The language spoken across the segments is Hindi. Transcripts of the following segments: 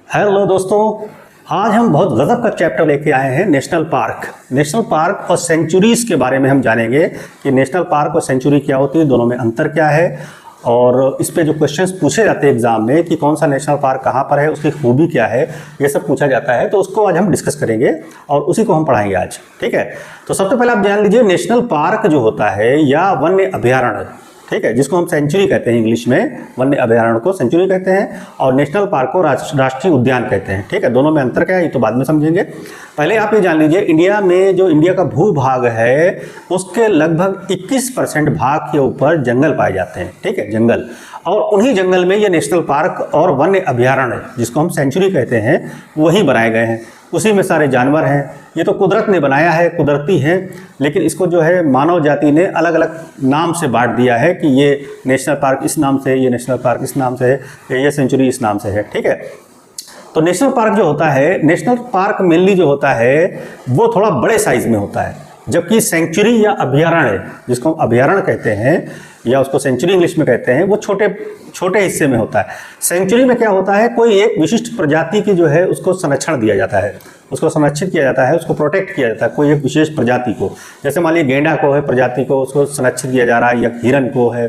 हेलो दोस्तों, आज हम बहुत गजब का चैप्टर लेके आए हैं नेशनल पार्क और सेंचुरीज के बारे में हम जानेंगे कि नेशनल पार्क और सेंचुरी क्या होती है, दोनों में अंतर क्या है और इस पे जो क्वेश्चंस पूछे जाते हैं एग्जाम में कि कौन सा नेशनल पार्क कहाँ पर है, उसकी खूबी क्या है, ये सब पूछा जाता है। तो उसको आज हम डिस्कस करेंगे और उसी को हम पढ़ाएंगे आज। ठीक है, तो सबसे पहले आप जान लीजिए नेशनल पार्क जो होता है या वन्य अभयारण्य, ठीक है, जिसको हम सेंचुरी कहते हैं इंग्लिश में, वन्य अभयारण्य को सेंचुरी कहते हैं और नेशनल पार्क को राष्ट्रीय उद्यान कहते हैं। ठीक है, दोनों में अंतर क्या है ये तो बाद में समझेंगे। पहले आप ये जान लीजिए इंडिया में जो इंडिया का भूभाग है उसके लगभग 21% भाग के ऊपर जंगल पाए जाते हैं। ठीक है, जंगल, और उन्हीं जंगल में ये नेशनल पार्क और वन्य अभयारण्य जिसको हम सेंचुरी कहते हैं वही बनाए गए हैं। उसी में सारे जानवर हैं। ये तो कुदरत ने बनाया है, कुदरती है, लेकिन इसको जो है मानव जाति ने अलग अलग नाम से बांट दिया है कि ये नेशनल पार्क इस नाम से, ये नेशनल पार्क इस नाम से है, ये सेंचुरी इस नाम से है। ठीक है, तो नेशनल पार्क जो होता है, नेशनल पार्क मेनली जो होता है वो थोड़ा बड़े साइज में होता है, जबकि सेंचुरी या अभयारण्य जिसको हम अभयारण्य कहते हैं या उसको सेंचुरी इंग्लिश में कहते हैं वो छोटे छोटे हिस्से में होता है। सेंचुरी में क्या होता है, कोई एक विशिष्ट प्रजाति की जो है उसको संरक्षण दिया जाता है, उसको संरक्षित किया जाता है, उसको प्रोटेक्ट किया जाता है, कोई एक विशेष प्रजाति को। जैसे मान लीजिए गेंडा को है प्रजाति को, उसको संरक्षित किया जा रहा है, या हिरन को है,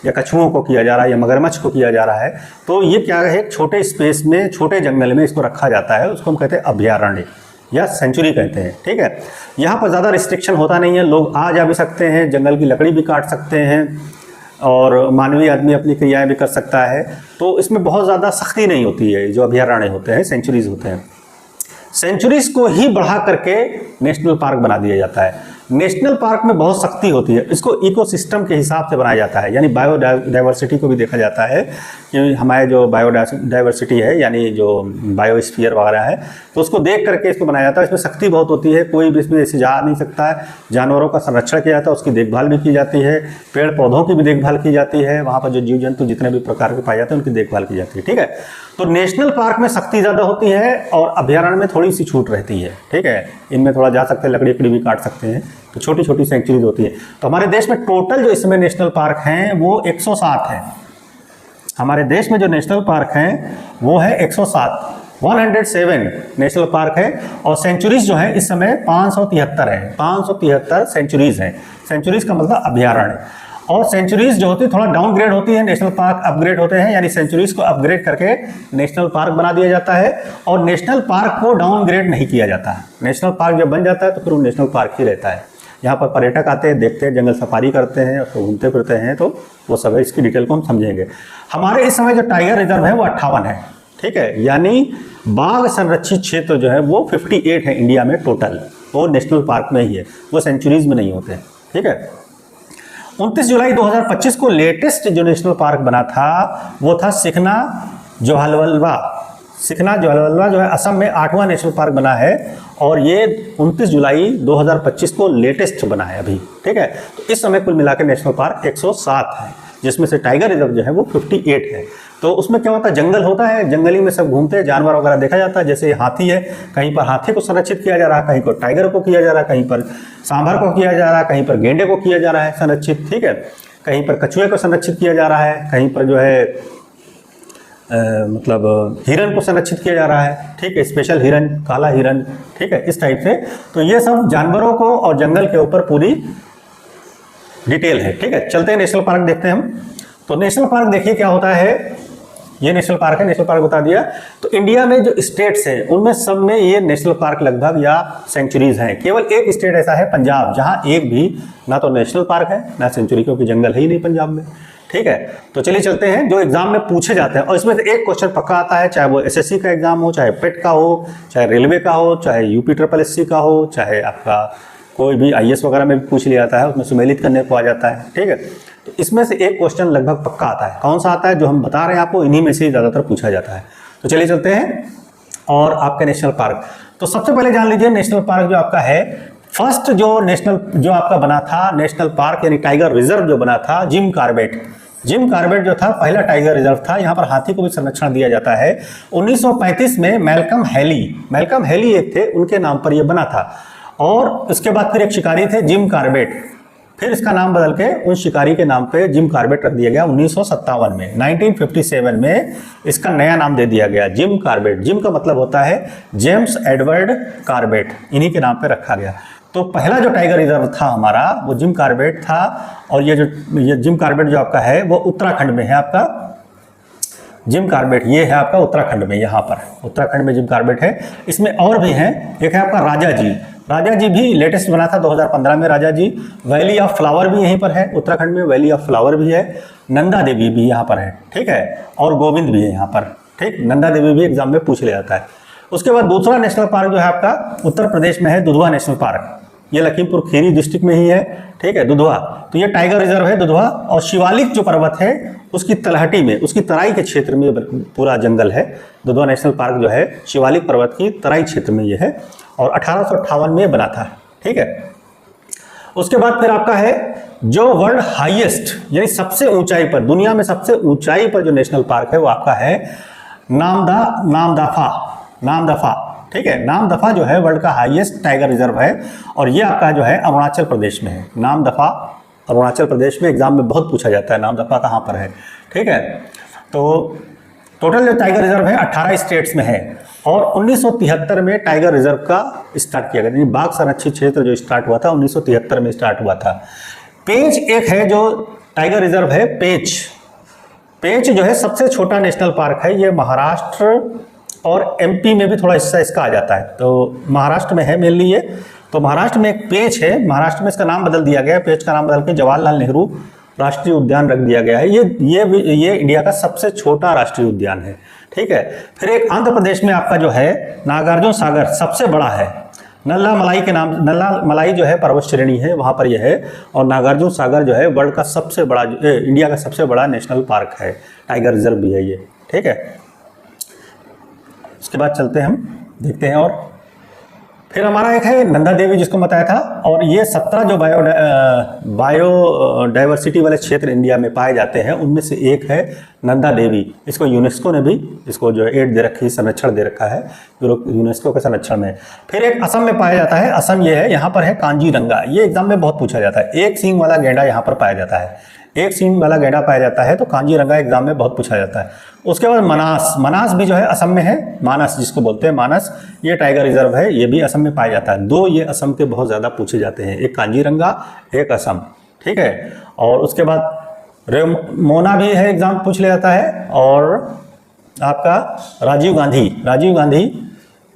या कछुओं को किया जा रहा है, या मगरमच्छ को किया जा रहा है। तो ये क्या है, छोटे स्पेस में, छोटे जंगल में इसको रखा जाता है, उसको हम कहते हैं अभयारण्य या सेंचुरी कहते हैं। ठीक है, यहाँ पर ज़्यादा रिस्ट्रिक्शन होता नहीं है, लोग आ जा भी सकते हैं, जंगल की लकड़ी भी काट सकते हैं और मानवीय आदमी अपनी क्रियाएं भी कर सकता है। तो इसमें बहुत ज़्यादा सख्ती नहीं होती है। जो अभयारण्य होते हैं, सेंचुरीज होते हैं, सेंचुरीज को ही बढ़ा करके नेशनल पार्क बना दिया जाता है। नेशनल पार्क में बहुत सख्ती होती है, इसको इकोसिस्टम के हिसाब से बनाया जाता है, यानी बायोडाइवर्सिटी को भी देखा जाता है कि हमारे जो बायोडाइवर्सिटी है यानी जो बायोस्फीयर वगैरह है, तो उसको देख करके इसको बनाया जाता है। इसमें सख्ती बहुत होती है, कोई भी इसमें ऐसे जा नहीं सकता है। जानवरों का संरक्षण किया जाता है, उसकी देखभाल भी की जाती है, पेड़ पौधों की भी देखभाल की जाती है, वहाँ पर जो जीव जंतु जितने भी प्रकार के पाए जाते हैं उनकी देखभाल की जाती है। ठीक है, तो नेशनल पार्क में सख्ती ज़्यादा होती है और अभयारण्य में थोड़ी सी छूट रहती है। ठीक है, इनमें थोड़ा जा सकते हैं, लकड़ी भी काट सकते हैं, तो छोटी छोटी सेंचुरीज होती है। तो हमारे देश में टोटल जो इसमें नेशनल पार्क हैं वो 107 है। हमारे देश में जो नेशनल पार्क हैं वो है 107 नेशनल पार्क है, और सेंचुरीज जो है इस समय 573 है। 573 सेंचुरीज हैं। सेंचुरीज का मतलब अभयारण्य। और सेंचुरीज जो होती है थोड़ा डाउनग्रेड होती है, नेशनल पार्क अपग्रेड होते हैं, यानी सेंचुरीज को अपग्रेड करके नेशनल पार्क बना दिया जाता है और नेशनल पार्क को डाउनग्रेड नहीं किया जाता है। नेशनल पार्क जब बन जाता है तो फिर वो नेशनल पार्क ही रहता है। यहाँ पर पर्यटक आते हैं, देखते हैं, जंगल सफारी करते हैं, उसको घूमते फिरते हैं, तो वो सब है। इसकी डिटेल को हम समझेंगे। हमारे इस समय जो टाइगर रिजर्व है वो 58 है। ठीक है, यानी बाघ संरक्षित क्षेत्र जो है वो 58 है इंडिया में टोटल, वो नेशनल पार्क में ही है, वो सेंचुरीज में नहीं होते हैं। ठीक है, 29 जुलाई 2025 को लेटेस्ट जो नेशनल पार्क बना था वो था सिखना जोहालवलवा जो है असम में 8वां नेशनल पार्क बना है, और ये 29 जुलाई 2025 को लेटेस्ट बना है अभी। ठीक है, तो इस समय कुल मिलाकर नेशनल पार्क 107 है, जिसमें से टाइगर रिजर्व जो है वो 58 है। तो उसमें क्या होता है, जंगल होता है, जंगली में सब घूमते हैं, जानवर वगैरह देखा जाता है। जैसे हाथी है, कहीं पर हाथी को संरक्षित किया जा रहा है, कहीं पर टाइगर को किया जा रहा है, कहीं पर सांभर को किया जा रहा है, कहीं पर गेंडे को किया जा रहा है संरक्षित। ठीक है, कहीं पर कछुए को संरक्षित किया जा रहा है, कहीं पर जो है मतलब हिरन को संरक्षित किया जा रहा है। ठीक है, स्पेशल हिरन, काला हिरन। ठीक है, इस टाइप से। तो ये सब जानवरों को और जंगल के ऊपर पूरी डिटेल है। ठीक है, चलते हैं नेशनल पार्क देखते हैं हम। तो नेशनल पार्क देखिए क्या होता है, ये नेशनल पार्क है, नेशनल पार्क बता दिया। तो इंडिया में जो स्टेट्स हैं उनमें सब में ये नेशनल पार्क लगभग या सेंचुरीज हैं। केवल एक स्टेट ऐसा है पंजाब, जहां एक भी ना तो नेशनल पार्क है ना सेंचुरी, क्योंकि जंगल है ही नहीं पंजाब में। ठीक है, तो चलिए चलते हैं जो एग्जाम में पूछे जाते हैं, और इसमें से एक क्वेश्चन पक्का आता है, चाहे वो एसएससी का एग्जाम हो, चाहे पेट का हो, चाहे रेलवे का हो, चाहे यूपी SSC का हो, चाहे आपका कोई भी IAS वगैरह में भी पूछ लिया जाता है, उसमें सुमेलित करने को आ जाता है। ठीक है, तो इसमें से एक क्वेश्चन लगभग पक्का आता है। कौन सा आता है, जो हम बता रहे हैं आपको, इन्हीं में से ज़्यादातर पूछा जाता है। तो चलिए चलते हैं और आपके नेशनल पार्क। तो सबसे पहले जान लीजिए नेशनल पार्क जो आपका है, फर्स्ट जो नेशनल जो आपका बना था नेशनल पार्क यानी टाइगर रिजर्व जो बना था, जिम कॉर्बेट जो था पहला टाइगर रिजर्व था। यहाँ पर हाथी को भी संरक्षण दिया जाता है। 1935 में मैल्कम हैली एक थे, उनके नाम पर यह बना था। और उसके बाद फिर एक शिकारी थे जिम कॉर्बेट, फिर इसका नाम बदल के उन शिकारी के नाम पे जिम कॉर्बेट रख दिया गया 1957 में। 1957 में इसका नया नाम दे दिया गया जिम कॉर्बेट। जिम का मतलब होता है जेम्स एडवर्ड कॉर्बेट, इन्हीं के नाम पे रखा गया। तो पहला जो टाइगर रिजर्व था हमारा वो जिम कॉर्बेट था। और ये जिम कॉर्बेट जो आपका है वो उत्तराखंड में है। आपका जिम कॉर्बेट ये है आपका उत्तराखंड में, यहाँ पर उत्तराखंड में जिम कॉर्बेट है। इसमें और भी हैं, एक है आपका राजा जी। राजा जी भी लेटेस्ट बना था 2015 में राजा जी। वैली ऑफ फ्लावर भी यहीं पर है उत्तराखंड में, वैली ऑफ फ्लावर भी है। नंदा देवी भी यहाँ पर है, ठीक है, और गोविंद भी है यहाँ पर, ठीक। नंदा देवी भी एग्जाम में पूछ लिया जाता है। उसके बाद दूसरा नेशनल पार्क जो है आपका उत्तर प्रदेश में है, दुधवा नेशनल पार्क। ये लखीमपुर खीरी डिस्ट्रिक्ट में ही है, ठीक है, दुधवा। तो ये टाइगर रिजर्व है दुधवा। और शिवालिक जो पर्वत है उसकी तलहटी में, उसकी तराई के क्षेत्र में पूरा जंगल है। दुधवा नेशनल पार्क जो है शिवालिक पर्वत की तराई क्षेत्र में ये है और 1858 में बना था, ठीक है। उसके बाद फिर आपका है जो वर्ल्ड हाईएस्ट यानी सबसे ऊंचाई पर, दुनिया में सबसे ऊंचाई पर जो नेशनल पार्क है वो आपका है नामदफा, ठीक है। नामदफा जो है वर्ल्ड का हाईएस्ट टाइगर रिजर्व है और ये आपका जो है अरुणाचल प्रदेश में है। नामदफा अरुणाचल प्रदेश में एग्जाम में बहुत पूछा जाता है नामदफा कहाँ पर है, ठीक है। तो टोटल जो टाइगर रिजर्व है 18 स्टेट्स में है। और 1973 में टाइगर रिजर्व का स्टार्ट किया गया, बाघ संरक्षित क्षेत्र जो स्टार्ट हुआ था 1973 में स्टार्ट हुआ था। पेंच एक है जो टाइगर रिजर्व है, पेंच जो है सबसे छोटा नेशनल पार्क है। ये महाराष्ट्र और एमपी में भी थोड़ा हिस्सा इसका आ जाता है। तो महाराष्ट्र में है मेनली ये। तो महाराष्ट्र में एक पेंच है, महाराष्ट्र में इसका नाम बदल दिया गया है, पेंच का नाम बदल के जवाहरलाल नेहरू राष्ट्रीय उद्यान रख दिया गया है। ये इंडिया का सबसे छोटा राष्ट्रीय उद्यान है, ठीक है। फिर एक आंध्र प्रदेश में आपका जो है नागार्जुन सागर सबसे बड़ा है। नल्ला मलाई के नाम, नल्ला मलाई जो है पर्वत श्रेणी है वहाँ पर यह है। और नागार्जुन सागर जो है वर्ल्ड का सबसे बड़ा, इंडिया का सबसे बड़ा नेशनल पार्क है, टाइगर रिजर्व भी है ये, ठीक है। उसके बाद चलते हैं, हम देखते हैं। और फिर हमारा एक है नंदा देवी जिसको बताया था। और ये 17 जो बायोडाइवर्सिटी वाले क्षेत्र इंडिया में पाए जाते हैं उनमें से एक है नंदा देवी। इसको यूनेस्को ने भी इसको जो एड दे रखी, संरक्षण दे रखा है यूनेस्को के संरक्षण में। फिर एक असम में पाया जाता है, असम ये है, यहाँ पर है कांजीरंगा। ये एग्जाम में बहुत पूछा जाता है। एक सींग वाला गैंडा यहाँ पर पाया जाता है, एक सींग वाला गैंडा पाया जाता है। तो कांजीरंगा एग्जाम में बहुत पूछा जाता है। उसके बाद मनास भी जो है असम में है, मानस जिसको बोलते हैं मानस, ये टाइगर रिजर्व है, ये भी असम में पाया जाता है। दो ये असम के बहुत ज़्यादा पूछे जाते हैं, एक कांजीरंगा एक असम, ठीक है। और उसके बाद रेमोना भी है, एग्जाम पूछ लिया जाता है। और आपका राजीव गांधी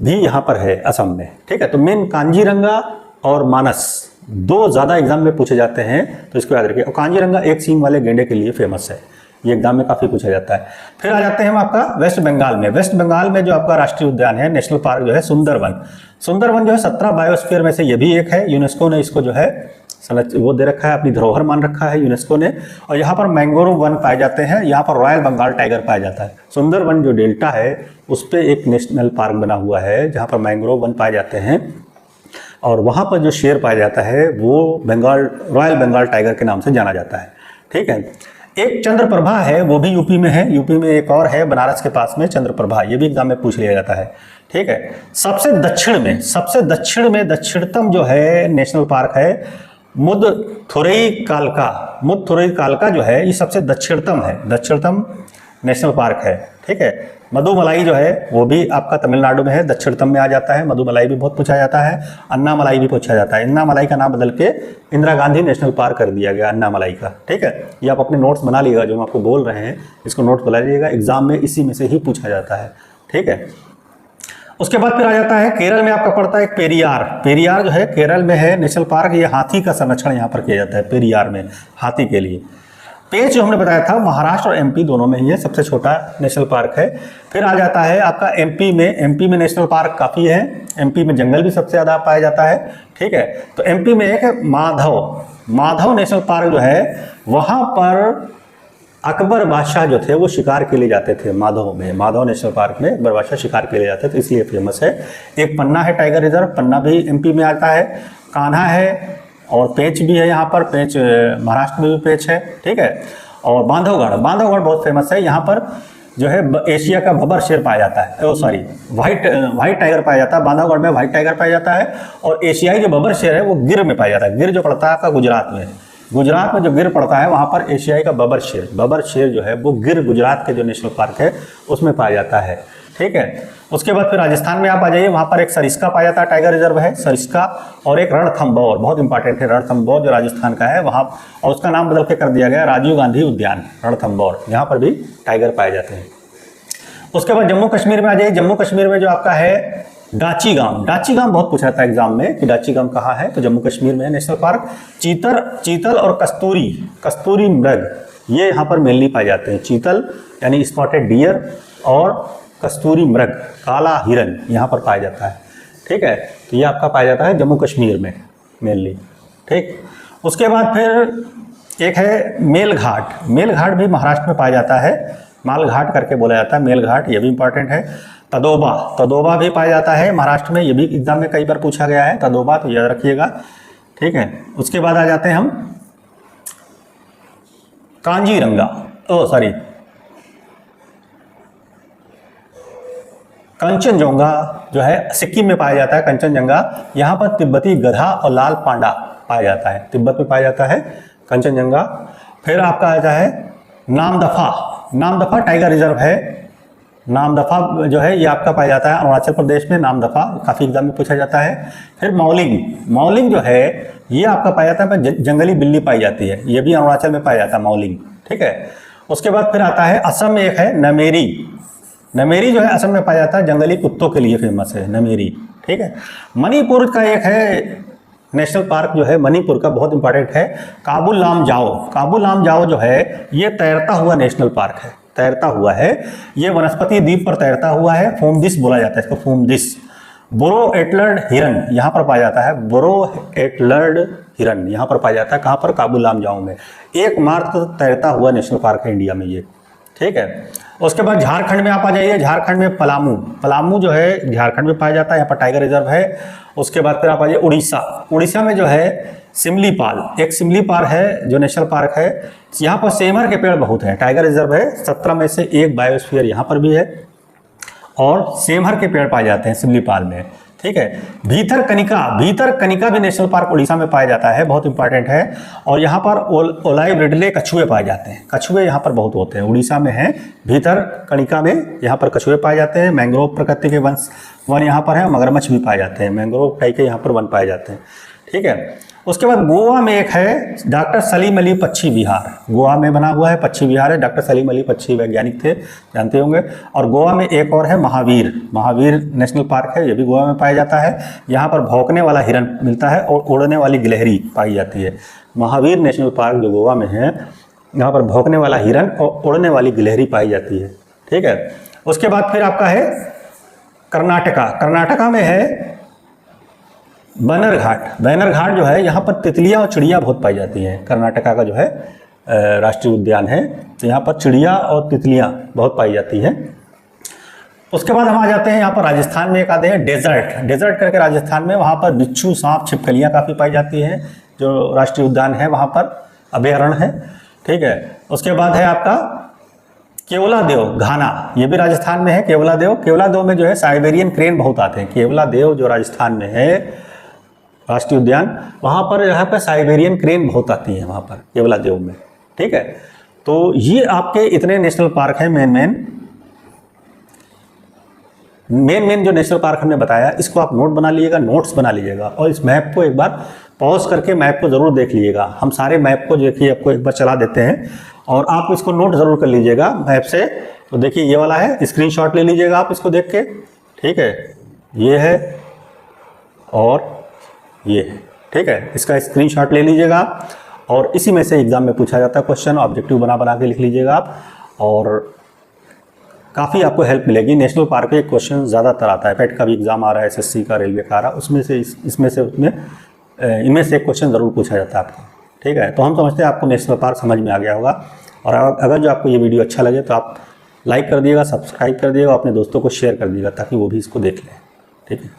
भी यहाँ पर है असम में, ठीक है। तो मेन कांजीरंगा और मानस दो ज़्यादा एग्जाम में पूछे जाते हैं, तो इसको याद रखिए। और कांजीरंगा एक सींग वाले गेंडे के लिए फेमस है, ये एग्जाम में काफ़ी पूछा जाता है। फिर आ जाते हैं हम आपका वेस्ट बंगाल में। वेस्ट बंगाल में जो आपका राष्ट्रीय उद्यान है, नेशनल पार्क जो है सुंदरवन जो है 17 बायोस्फीयर में से ये भी एक है। यूनेस्को ने इसको जो है वो दे रखा है, अपनी धरोहर मान रखा है यूनेस्को ने। और यहाँ पर मैंग्रोव वन पाए जाते हैं, यहाँ पर रॉयल बंगाल टाइगर पाया जाता है। सुंदरवन जो डेल्टा है उस पर एक नेशनल पार्क बना हुआ है जहाँ पर मैंग्रोव वन पाए जाते हैं। और वहाँ पर जो शेर पाया जाता है वो रॉयल बंगाल टाइगर के नाम से जाना जाता है, ठीक है। एक चंद्रप्रभा है, वो भी यूपी में है। यूपी में एक और है बनारस के पास में चंद्रप्रभा, ये भी एग्जाम में पूछ लिया जाता है, ठीक है। सबसे दक्षिण में दक्षिणतम जो है नेशनल पार्क है मुदथुरई कालका जो है, ये सबसे दक्षिणतम नेशनल पार्क है, ठीक है। मधुमलाई जो है वो भी आपका तमिलनाडु में है, दक्षिणतम में आ जाता है। मधुमलाई भी बहुत पूछा जाता है। अन्नामलाई भी पूछा जाता है। अन्नामलाई का नाम बदल के इंदिरा गांधी नेशनल पार्क कर दिया गया अन्नामलाई का, ठीक है। ये आप अपने नोट्स बना लीजिएगा, जो हम आपको बोल रहे हैं इसको नोट्स बना लीजिएगा, एग्जाम में इसी में से ही पूछा जाता है, ठीक है। उसके बाद फिर आ जाता है केरल में आपका पड़ता है पेरियार जो है केरल में है नेशनल पार्क। ये हाथी का संरक्षण यहाँ पर किया जाता है पेरियार में, हाथी के लिए। पेंच जो हमने बताया था महाराष्ट्र और एमपी दोनों में ही है, सबसे छोटा नेशनल पार्क है। फिर आ जाता है आपका एमपी में नेशनल पार्क काफ़ी है। एमपी में जंगल भी सबसे ज़्यादा पाया जाता है, ठीक है। तो एमपी में एक है माधव नेशनल पार्क जो है, वहाँ पर अकबर बादशाह जो थे वो शिकार के लिए जाते थे। माधव नेशनल पार्क में अकबर बादशाह शिकार के लिए जाते थे, इसलिए फेमस है। एक पन्ना है टाइगर रिजर्व, पन्ना भी एमपी में आता है। कान्हा है और पेंच भी है, यहाँ पर पेंच महाराष्ट्र में भी पेंच है, ठीक है। और बांधवगढ़ बहुत फेमस है। यहाँ पर जो है एशिया का बबर शेर पाया जाता है, व्हाइट टाइगर पाया जाता है। बांधवगढ़ में व्हाइट टाइगर पाया जाता है। और एशियाई जो बबर शेर है वो गिर में पाया जाता है। गिर जो पड़ता है आपका गुजरात में, गुजरात में जो गिर पड़ता है वहाँ पर एशियाई का बबर शेर जो है वो गिर गुजरात के जो नेशनल पार्क है उसमें पाया जाता है। ठीक है, उसके बाद फिर राजस्थान में आप आ जाइए, वहाँ पर एक सरिस्का पाया जाता है, टाइगर रिजर्व है सरिस्का, और एक रणथंभौर, बहुत इंपॉर्टेंट है रणथंभौर जो राजस्थान का है वहाँ, और उसका नाम बदल के कर दिया गया राजीव गांधी उद्यान रणथंभौर, यहाँ पर भी टाइगर पाए जाते हैं। उसके बाद जम्मू कश्मीर में आ जाइए, जम्मू कश्मीर में जो आपका है डाची गांव बहुत पूछा जाता है एग्जाम में कि डाची गांव कहाँ है, तो जम्मू कश्मीर में है नेशनल पार्क। चीतल और कस्तूरी मृग ये यहाँ पर मेनली पाए जाते हैं, चीतल यानी स्पॉटेड डियर और कस्तूरी मृग काला हिरन यहाँ पर पाया जाता है। ठीक है, तो ये आपका पाया जाता है जम्मू कश्मीर में मेनली। ठीक, उसके बाद फिर एक है मेलघाट भी महाराष्ट्र में पाया जाता है, मालघाट करके बोला जाता है मेलघाट, ये भी इंपॉर्टेंट है। तदोबा भी पाया जाता है महाराष्ट्र में, ये भी एग्जाम में कई बार पूछा गया है तदोबा, तो याद रखिएगा। ठीक है, उसके बाद आ जाते हैं हम कंचनजंगा जो है सिक्किम में पाया जाता है कंचनजंगा, यहाँ पर तिब्बती गधा और लाल पांडा पाया जाता है, तिब्बत में पाया जाता है कंचनजंगा। फिर आपका आता है नामदफा टाइगर रिजर्व है, नामदफा जो है ये आपका पाया जाता है अरुणाचल प्रदेश में, नामदफा काफ़ी एग्जाम में पूछा जाता है। फिर मौलिंग जो है ये आपका पाया जाता है, जंगली बिल्ली पाई जाती है, ये भी अरुणाचल में पाया जाता है मौलिंग। ठीक है, उसके बाद फिर आता है असम में एक है नमेरी जो है असम में पाया जाता है, जंगली कुत्तों के लिए फेमस है नमेरी। ठीक है, मणिपुर का एक है नेशनल पार्क जो है मणिपुर का बहुत इंपॉर्टेंट है, काबुल लामजाओ जो है ये तैरता हुआ नेशनल पार्क है, तैरता हुआ है, ये वनस्पति द्वीप पर तैरता हुआ है, फोमदिस बोला जाता है इसको, फोमदिस। बोरो एटलर्ड हिरन यहाँ पर पाया जाता है, बोरो एटलर्ड हिरन यहाँ पर पाया जाता है, कहाँ पर, काबुल लामजाओ में। एकमात्र तैरता हुआ नेशनल पार्क है इंडिया में ये। ठीक है, उसके बाद झारखंड में आप आ जाइए, झारखंड में पलामू जो है झारखंड में पाया जाता है, यहाँ पर टाइगर रिजर्व है। उसके बाद फिर आप आ जाइए उड़ीसा में जो है सिमलीपाल है जो नेशनल पार्क है, यहाँ पर सेमर के पेड़ बहुत हैं, टाइगर रिजर्व है, 17 में से एक बायोस्फीयर यहाँ पर भी है, और सेमहर के पेड़ पाए जाते हैं सिमलीपाल में। ठीक है, भीतरकनिका भी नेशनल पार्क उड़ीसा में पाया जाता है, बहुत इंपॉर्टेंट है, और यहाँ पर ओलाइव रिडले कछुए पाए जाते हैं, कछुए यहाँ पर बहुत होते हैं, उड़ीसा में है भीतरकनिका में, यहाँ पर कछुए पाए जाते हैं। मैंग्रोव प्रकृति के वन यहाँ पर है, मगरमच्छ भी पाए जाते हैं, मैंग्रोव टाइप के यहाँ पर वन पाए जाते हैं। ठीक है, उसके बाद गोवा में एक है डॉक्टर सलीम अली पक्षी विहार, गोवा में बना हुआ है पक्षी विहार है, डॉक्टर सलीम अली पक्षी वैज्ञानिक थे, जानते होंगे। और गोवा में एक और है महावीर नेशनल पार्क है, ये भी गोवा में पाया जाता है, यहाँ पर भौंकने वाला हिरन मिलता है और उड़ने वाली गिलहरी पाई जाती है। महावीर नेशनल पार्क जो गोवा में है, यहाँ पर भौंकने वाला हिरन और उड़ने वाली गिलहरी पाई जाती है। ठीक है, उसके बाद फिर आपका है कर्नाटका में है बैनरघाट जो है, यहाँ पर तितलियाँ और चिड़िया बहुत पाई जाती हैं, कर्नाटका का जो है राष्ट्रीय उद्यान है, तो यहाँ पर चिड़िया और तितलियाँ बहुत पाई जाती हैं। उसके बाद हम आ जाते हैं यहाँ पर राजस्थान में एक आते हैं डेजर्ट करके राजस्थान में, वहाँ पर बिच्छू, सांप, छिपकलियाँ काफ़ी पाई जाती हैं, जो राष्ट्रीय उद्यान है वहाँ पर अभयारण्य है। ठीक है, उसके बाद है आपका केवलादेव घाना, ये भी राजस्थान में है। केवलादेव में जो है साइबेरियन क्रेन बहुत आते हैं, केवलादेव जो राजस्थान में है राष्ट्रीय उद्यान, वहाँ पर यहाँ पर साइबेरियन क्रेन बहुत आती है वहाँ पर केवलादेव में। ठीक है, तो ये आपके इतने नेशनल पार्क हैं मेन जो नेशनल पार्क हमने बताया, इसको आप नोट्स बना लीजिएगा, और इस मैप को एक बार पॉज करके मैप को ज़रूर देख लीजिएगा। हम सारे मैप को देखिए आपको एक बार चला देते हैं, और आप इसको नोट ज़रूर कर लीजिएगा मैप से। तो देखिए ये वाला है, स्क्रीनशॉट ले लीजिएगा आप इसको देख के। ठीक है, ये है और ये है। ठीक है, इसका स्क्रीनशॉट ले लीजिएगा, और इसी में से एग्जाम में पूछा जाता है क्वेश्चन, ऑब्जेक्टिव बना के लिख लीजिएगा आप, और काफ़ी आपको हेल्प मिलेगी। नेशनल पार्क में क्वेश्चन ज़्यादातर आता है, पेट का भी एग्जाम आ रहा है, SSC का, रेलवे का आ रहा है, उसमें से इनमें से एक क्वेश्चन ज़रूर पूछा जाता है आपको। ठीक है, तो हम समझते हैं आपको नेशनल पार्क समझ में आ गया होगा, और अगर जो आपको ये वीडियो अच्छा लगे तो आप लाइक कर दिएगा, सब्सक्राइब कर दिएगा, अपने दोस्तों को शेयर कर दिएगा ताकि वो भी इसको देख लें। ठीक है।